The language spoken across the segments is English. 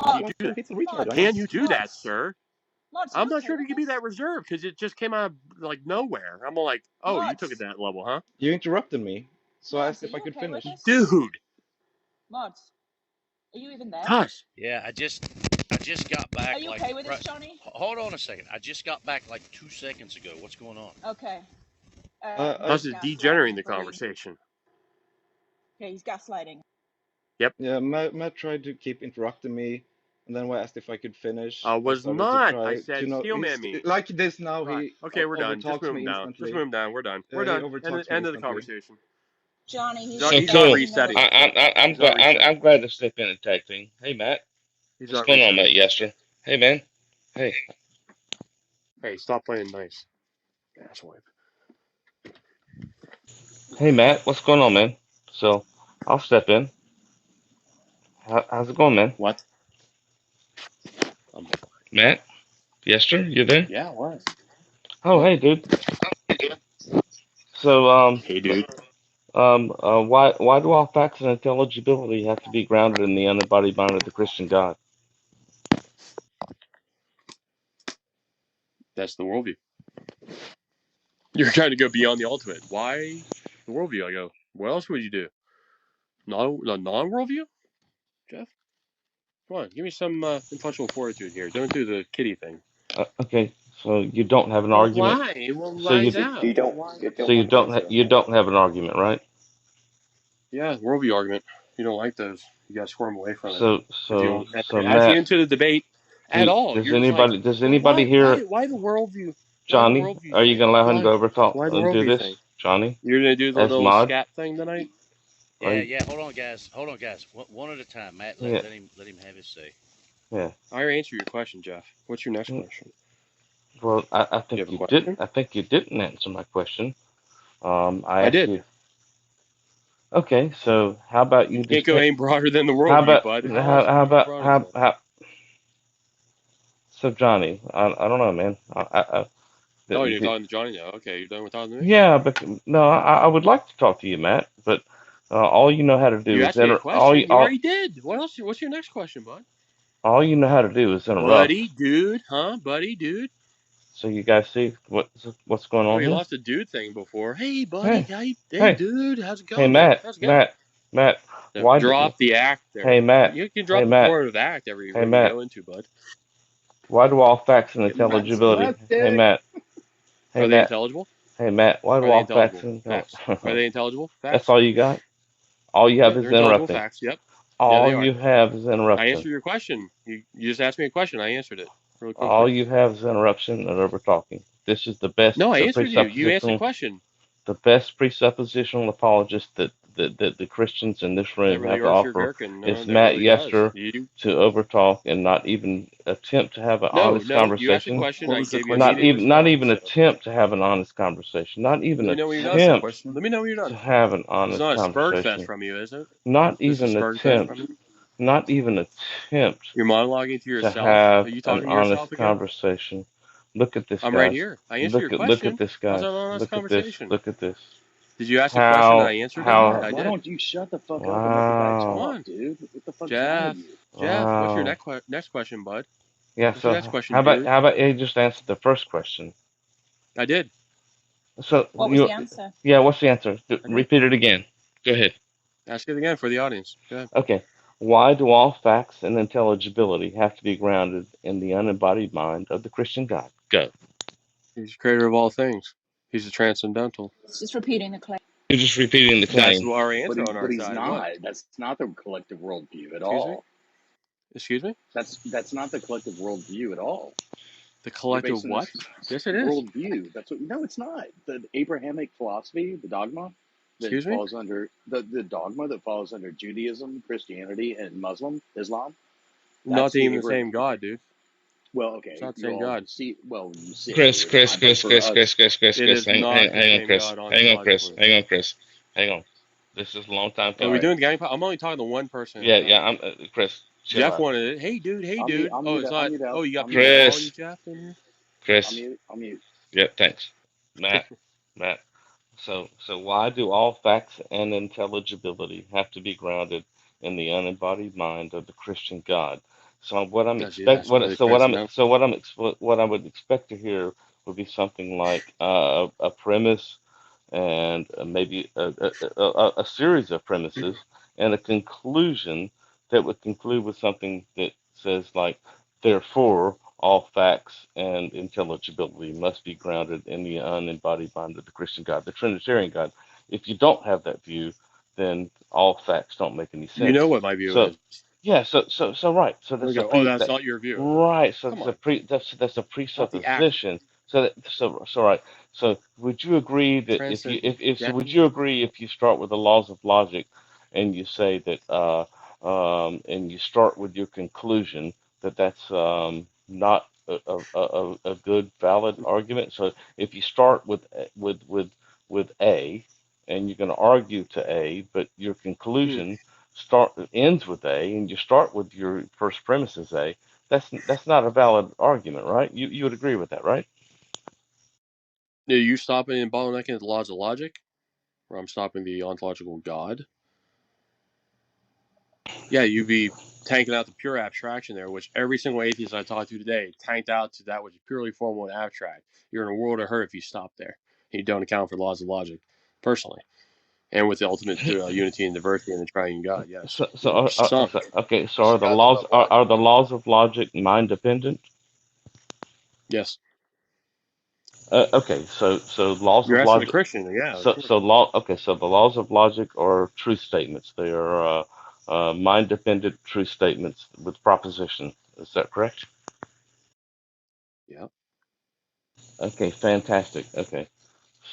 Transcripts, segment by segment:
How do you Mods, do that? It's a retard. mods, Can you do that, mods, sir? mods. I'm You not okay sure if with you can be this? that reserved because it just came out of like nowhere. I'm all like, oh, you took it Mods, that level, huh? You interrupted me, so I mods. asked Are if I you could okay with finish. this? Dude, Mods, are you even there? Tush. Yeah, I just got back Are you like okay with this, Johnny? hold on a second. I just got back like 2 seconds ago. What's going on? Okay. I Tush Matt's is gaslighting degenerating the the bully. conversation. Okay, he's gaslighting. Yep. Yeah, Matt tried to keep interrupting me, and then when I asked if I could finish, I I was started to not. I try to said know. steelman me. Like this now, Right. he Okay, we're done. Just overtalks move him me down. Just instantly. move him down. We're done. We're He done. overtalks me End of the instantly. conversation. Johnny, he's So He's not cool. resetting. I'm He's not glad resetting. I'm glad to step in and tag team. Hey Matt, He's what's not going on, resetting. Matt Yester? Hey man. Hey. Hey, stop playing nice. Asswipe. Hey Matt, what's going on, man? So I'll step in. How's it going, man? What? Matt, Yester, you there? Yeah, what? Oh, Yep. hey, dude. So Hey, dude. why do all facts and intelligibility have to be grounded in the unembodied mind of the Christian God? That's the worldview. You're trying to go beyond the ultimate. Why the worldview? I go, what else would you do? Non-worldview? Jeff? Come on, give me some intellectual fortitude here. Don't do the kitty thing. Okay, so you don't have an Well, argument. why? Well, So you why's out? You don't. Why? You so don't want to answer. you don't have an argument, right? Yeah, worldview argument. You don't like those. You gotta squirm away from it. So If you don't so ask you Matt, into the debate at all, does you're just like, well, anybody here, why the worldview? Why the Johnny? worldview Are you thing? gonna allow him to overtalk Why the and do worldview this, thing? Johnny, You're gonna do the as little mod? scat thing tonight? Are Yeah, you, yeah. Hold on, guys. One at a time. Matt, Okay. let him have his say. Yeah. I already answered your question, Jeff. What's your next question? Well, I Do you think have a you did. question? I think you didn't answer my question. I I asked did. you. Okay, so how about You you can't just go take? any broader than the How worldview, about bud. How else can how you go about broader than that? so Johnny? I don't know, man. Oh, you're the, talking to Johnny now. Okay, you're done with talking to me? yeah, but no, I would like to talk to you, Matt. But all you know how to do You is asked me a question. You already did. What else? What's your next question, bud? all you know how to do is interrupt. Buddy, dude, huh? Buddy, dude. So you guys see what's going Oh, on you here? lost the dude thing before. Hey, buddy. Hey, Hey, hey, dude. How's it hey, going? Matt, How's it going? Matt. Now, Why? drop the act there. Hey, Matt. You can Hey, drop the Matt. performative act every Hey, room you Matt. go into, bud. Why do all facts and Matt's intelligibility? Hey, dick. Matt. Hey, Are they Matt. intelligible? Hey, Matt. Why do Are they all facts intelligible? and Facts. Are they intelligible? That's Facts. all you got? All you have Yep, is they're intelligible interrupting. facts. Yep. Yeah, All they are. you have is I interruption. answered your question. You just asked me a question. I answered it really All quickly. you have is interruption and over talking. This is the best No, I answered you. You answered the presuppositional, question. the best presuppositional apologist that the Christians in this room That really have to irks your offer gherkin. No, is that Matt really does. Yester You to overtalk and not even attempt to have an honest no. You asked a conversation. question. What I was the gave you a Not meaty question? even not response. even So attempt to have an honest conversation. Not even let me know when you're What was the done. attempt question? Let me know when you're to done. have an It's honest not a spurg fest conversation. from you, is it? Not This is a even spurg fest from attempt. you. Not even attempt You're monologuing to to yourself. Are have you an talking to yourself honest again? conversation. Look at this, I'm right guys. here. I answered your Look at question. this, How's that guys. an honest Look at this. conversation? Look at this. Did you ask a question and I answered it? Matt, I why did. don't you shut the fuck up and let the guy Come Wow. talk, on, dude? What the fuck's wrong with Jeff. you? Jeff, what's your Wow. next question, bud? Yeah. What's your So next question, dude? how about you just answer the first question? I did. So What was the answer? yeah. What's the answer? I did. Repeat it again. Go ahead. Ask it again for the audience. Go ahead. Okay. Why do all facts and intelligibility have to be grounded in the unembodied mind of the Christian God? Go. He's the creator of all things. He's the transcendental. It's just repeating the claim. You're just repeating the That's claim. our answer on But our he's side. What? not. That's not the collective worldview at Excuse me? all. Excuse me? That's not the collective worldview at all. The You're collective basing what? this Yes, it is. worldview. That's what. No, it's not. The Abrahamic philosophy, the dogma that Excuse me? falls under the dogma that falls under Judaism, Christianity, and Islam. Not That's the even the Abraham. same God, dude. Well, It's okay, not the you same all God. see. Well, you see it Chris, clearly Chris, not. But Chris, for Chris, us, Chris, Chris, Chris, It Chris. is not the Hang on, same Chris. God Hang on, Chris. ontologically. Hang on, Chris. Hang on. This is a long time Are all we coming. right, doing gang? I'm only talking to one person at a Yeah, time. I'm Chris. Chill Jeff out. wanted it. Hey, dude. Hey, dude. I'll Oh, mute it's up. I'll not. mute up. Oh, you got I'll mute people up. calling you Chris, Jeff in here? Chris. I'll mute. Yeah, thanks, Matt. So why do all facts and intelligibility have to be grounded in the unembodied mind of the Christian God. So what I'm No, see, expect that's what really so what I'm transcendental. so what I'm what I would expect to hear would be something like a premise and maybe a series of premises and a conclusion that would conclude with something that says like, therefore, all facts and intelligibility must be grounded in the unembodied mind of the Christian God, the Trinitarian God. If you don't have that view, then all facts don't make any You know sense. what my view So, is. yeah, so right, so We that's a go, oh, pre that's that not your view. right, so Come that's a on, pre that's a not the actual presupposition. So right. So would you agree that if so would transcendental. you agree if you start with the laws of logic and you say that and you start with your conclusion that that's not a good valid argument? So if you start with A and you're going to argue to A, but your Hmm. conclusion start ends with A and you start with your first premise as A, that's not a valid argument, right? You would agree with that, right? Are you stopping and bottlenecking the laws of logic? Or I'm stopping the ontological God? Yeah, you'd be tanking out the pure abstraction there, which every single atheist I talked to today tanked out to that which is purely formal and abstract. You're in a world of hurt if you stop there. You don't account for the laws of logic, personally. And with the ultimate unity and diversity in the triune God, yes. You're sunk. Okay. So It's are the God's laws above logic. are the laws of logic mind dependent? Yes. Okay. So laws You're of asking a logic. Christian, yeah, of course. So the laws of logic are truth statements. They are mind dependent truth statements with proposition. Is that correct? Yeah. Okay. Fantastic. Okay.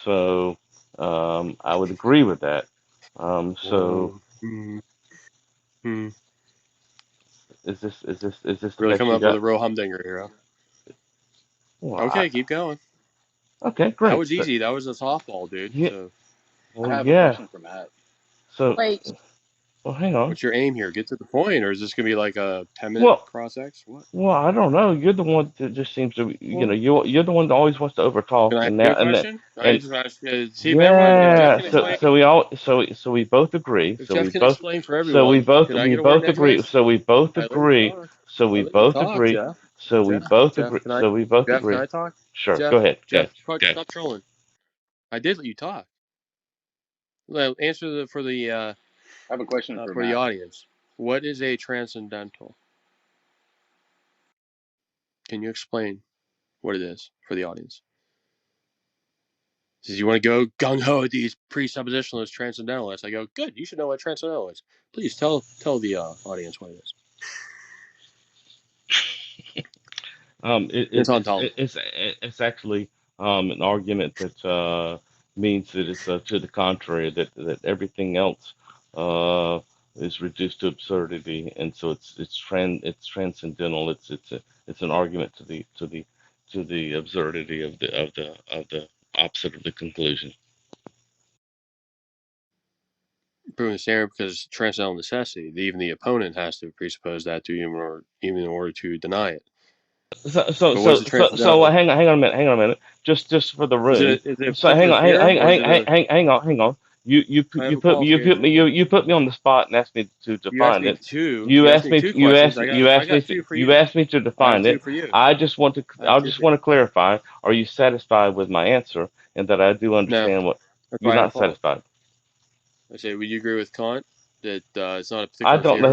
So I would agree with that. So Whoa. Hmm. is this the Really best coming you up with a got? real humdinger here, Well, huh? Okay, keep going. okay, That great. was easy. That was a softball, dude. Yeah, So, I well, have a yeah. question for Matt. So, Wait, well, hang on. what's your aim here? Get to the point, or is this gonna be like a 10-minute Well, cross X? What? well, I don't know. You're the one that just seems to, Well, you're the one that always wants to overtalk, can I ask and you now a question? I and just ask, see if everyone, if Jeff yeah. can So, explain, we both agree. if Jeff can explain for So we everyone, both, can I we get a word both in agree. edgeways? So we both I let you agree. talk. So I we let you both talk, agree. Jeff. So we Jeff, both Jeff, agree. can I? So we both Jeff, can agree. I talk? Sure. Go Jeff, ahead. Go. Jeff, Go. stop trolling. I did let you talk. Well, answer I have a question for for the Matt. audience. What is a transcendental? Can you explain what it is for the audience? Says you want to go gung ho with these presuppositionalist transcendentalists. I go, good. You should know what transcendental is. Please tell the audience what it is. It's ontology. It's actually an argument that means that it's to the contrary, that everything else is reduced to absurdity, and so it's transcendental. It's an argument to the absurdity of the opposite of the conclusion. Proving the standard because transcendental necessity. Even the opponent has to presuppose that to even in order to deny it. But what is the transcendental? Hang on a minute, just for the room. Is it a So particular theorem or is it a? hang on. I have a qualification. You put me on the spot and asked me to You asked define me it. two. You asked me two questions. I got two for You you. asked me to I have define two it. for you. I have I two just for you. want to clarify. Are you satisfied with my answer and that I do No, understand what that's you're why I had a not follow up. satisfied? I say, would you agree with Kant that it's not a particular theorem?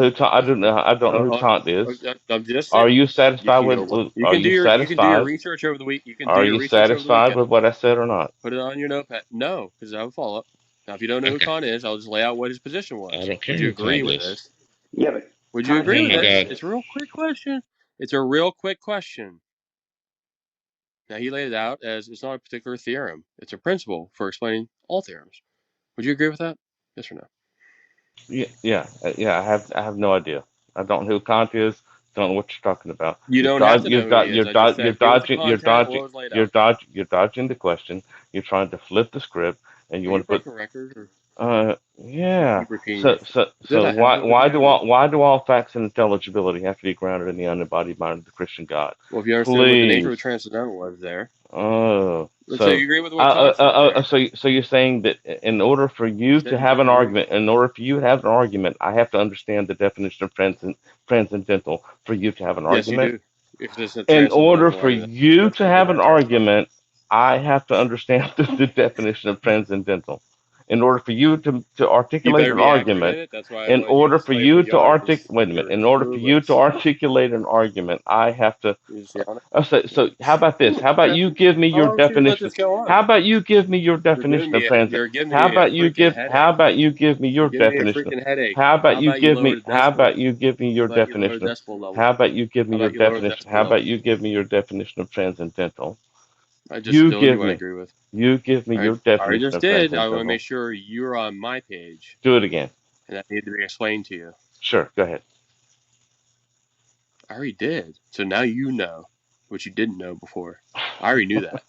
I don't know who Kant is. I'm just Are saying. you You satisfied can go. You are can do you your satisfied? research over the week. You can do Are your you research over the satisfied weekend. with what I said or not? Put it on your notepad. No, because I have a follow up. Now, if you don't know who Okay. Kant is, I'll just lay out what his position I was. don't care Would you who agree Kant with is. this? Yeah, but Would you Kant agree Oh with my didn't. this? God. It's a real quick question. It's a real quick question. Now, he laid it out as it's not a particular theorem. It's a principle for explaining all theorems. Would you agree with that? Yes or no? Yeah. I have no idea. I don't know who Kant is. Don't know what you're talking about. You don't have to know who he is. I just said get with the content, what was laid out. You're dodging the question. You're trying to flip the script, and you Are you want a to put broken record, or you yeah. keep repeating yourself? Did So I have it with you, or why do all facts and intelligibility have to be grounded in the unembodied mind of the Christian God? well, if you understood what the nature of Please. transcendental was there, Oh. So you agree with what John said there? So you're saying that in order for you to Didn't have an agree. argument, in order for you to have an argument, I have to understand the definition of transcendental for you to have an Yes, you argument. do. If this is a In order transcendental for argument, you that's to what have the an talks about. argument, I have to understand the definition of transcendental. In order for you to You articulate better an be accurate in argument, it. That's why I in wanted you to order for explain it you from to John, because wait a minute, you're in order for you to clueless. articulate an argument, I have to. You see on it? So how about this? How about Okay. you give me How your long should we let definition? this go on? How about you give me your definition of transit? You're giving How me a about you freaking give? How headache. about you give me You're your giving me a definition? freaking headache. How about How you about you give lower me? the How about decibel? you give me How your about you lower the definition? decibel level? How about you give me How your about you lower the definition? decibel How level? about you give me your definition of transcendental? I just You told you give what I me. agree with. You give me your I already definition just of did. I want to transcendental. make sure you're on my page, Do it again. and that needed to be explained to you. Sure. Go ahead. I already did. So now you know what you didn't know before. I already knew that.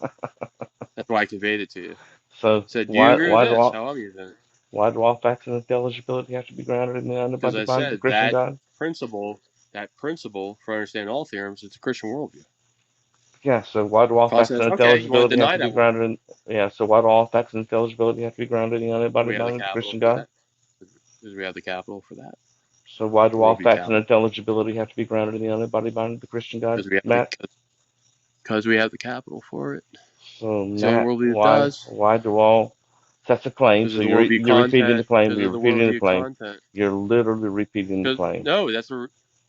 That's why I conveyed it to you. So So do you agree with this? How I'm using it? why do all facts and intelligibility have to be grounded in the Because undivided I mind of the said Christian that God? principle for understanding all theorems, it's a Christian worldview. Yeah, so why do all If I facts says, and okay, you want to intelligibility have deny to be that grounded worldview, in? Yeah, so why do all facts and intelligibility have to be grounded in the do we undivided have the mind of the capital Christian for God? that? Do we have the capital for that? So why do all Worldview facts and capital? intelligibility have to be grounded in the undivided mind of the Christian God, Matt? Because we have the capital for it. So It's the only Matt, worldview that does. why do all? That's a claim. Because So of the worldview you're repeating the content. claim. Because You're of the repeating the worldview claim. content. You're literally repeating the Because claim. no,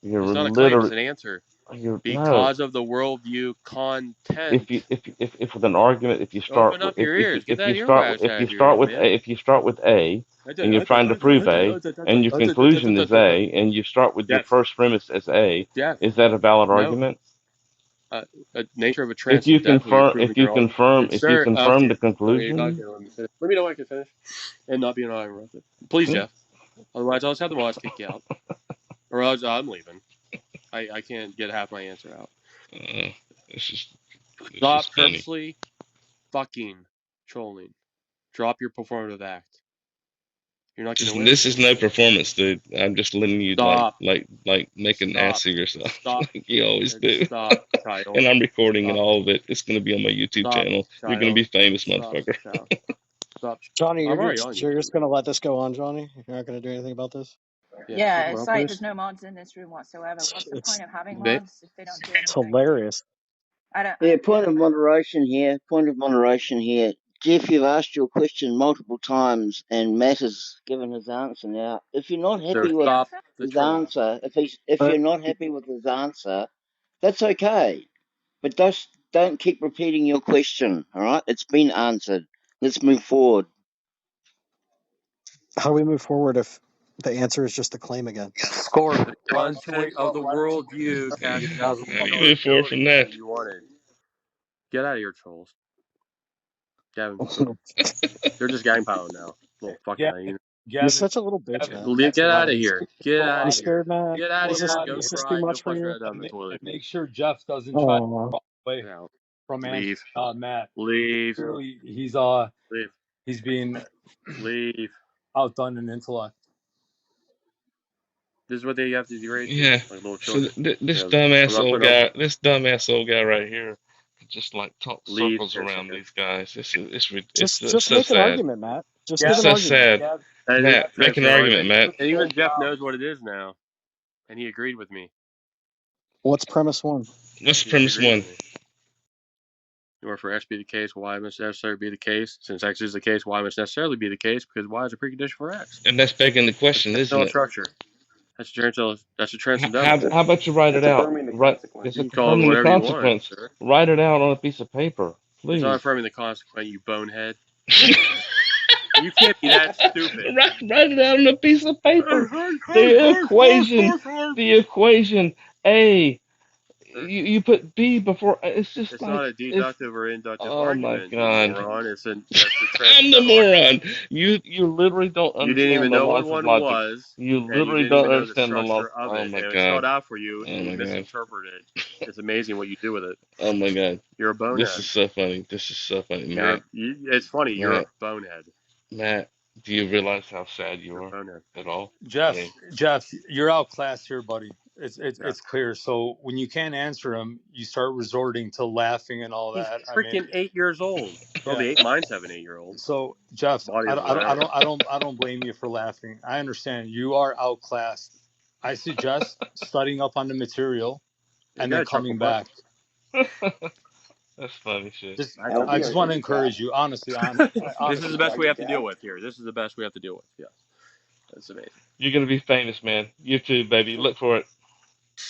You're it's not a claim. It's literally an answer. no. Because of the worldview If content. you if with an argument, if you start Open up your ears. Get that if earwax out you of your ears, start with man. A and you're trying to prove A and your conclusion is A and you start with your Jeff, first premise as A, Jeff, is that a valid no. argument? Nature of a transcendental, you're proving you're all. If you Sir, confirm okay. the conclusion, Let me finish. Let me know when I can finish and not be uninterrupted. Please, hmm? Jeff. Otherwise, I'll just have the boss kick you out. Or else I'm leaving. I can't get half my answer out. This is Stop funny. purposely fucking trolling. Drop your performative act. You're not getting away with This it is no anymore. performance, dude. I'm just letting you Stop. make an ass of yourself Stop. like you always do. Stop, child. And I'm recording and Stop. all of it. It's gonna be on my YouTube Stop, channel. You're gonna child. be famous, Stop, motherfucker. child. Stop. Johnny, I'm already on you're YouTube. just gonna let this go on, Johnny? You're not gonna do anything about this? Yeah, Well, it's like there's no mods in this room whatsoever. What's the It's point of having They, mods if they don't do it's anything? hilarious. I don't Yeah, get point it, of man. moderation here. Point of moderation here. Jeff, you've asked your question multiple times, and Matt has given his answer. Now, if you're not so happy What's the with stop answer? the his trolling. answer, if But you're not happy with his answer, that's okay. But just don't keep repeating your question. All right, it's been answered. Let's move forward. how do we move forward if the answer is just a claim again? The content of the worldview casts doubt on How the you move forward from credibility that? that you wanted. Get out of here, trolls. Gavin, they're just gang piling now. Little fucking hyena. You're such a little bitch, Gavin, man. Get out of here. Get out You of here. scared, Matt? Get out of here. Go Is this too cry. Go much for flush your you? head down the toilet. make sure Jeff doesn't try to Oh, run away Get out. from answering Leave. Matt. Leave. Clearly, Leave. he's being Leave. outdone in intellect. This is what they have to degrade to, Yeah. like little So children. this I'm not putting up. this dumbass old guy right here, can just like talk Leave, circles around Pierce. these guys. It's just so make an sad. argument, Matt. Just It's give an so argument. sad. And Matt, make an argument, Matt. And even Jeff knows what it is now, and he agreed with me. What's premise one? What's He premise agreed one? with me. In order for X to be the case, Y must necessarily be the case. Since X is the case, Y must necessarily be the case because Y is a precondition for X. And that's begging the question, That's isn't it? structure. That's a transcendental. How about you write it out? It's You can call it affirming the whatever you want, consequence. sir. Write it out on a piece of paper, It's not please. affirming the consequence, you bonehead. You can't be that stupid. Write it out on a piece of paper. The equation A. You put B before. It's just It's like not a deductive or inductive oh my argument, you god. moron. That's a I'm the transcendental argument. moron. You literally don't You didn't even understand the know what laws of one logic. was, You and you literally didn't don't even know the understand the laws. structure of Oh it. my And it god. spelled out for you, and Oh you my god. misinterpreted it. It's amazing what you do with it. Oh my god. You're a This bonehead. is so funny. This is so funny, Matt. It's funny. You're a bonehead. Matt, do you realize how sad you You're a are bonehead. at all? Jeff, you're outclassed here, buddy. It's clear. So when you can't answer them, you start resorting to laughing and all He's that. I mean, freaking 8 years old. Well, yeah. the 8 mine's have an 8-year-old. So Jeff, Body I is don't, I don't, I whatever. don't, I don't blame you for laughing. I understand you are outclassed. I suggest studying up on the material You and got then a chuckle coming button. back. That's funny shit. Just, I LB I chuckle. just are want to just encourage chat. you, honestly. This is Honestly, the best Jeff. we have to Chat. deal with here. This is the best we have to deal with. Yes, that's amazing. You're gonna be famous, man. You too, baby. Look for it.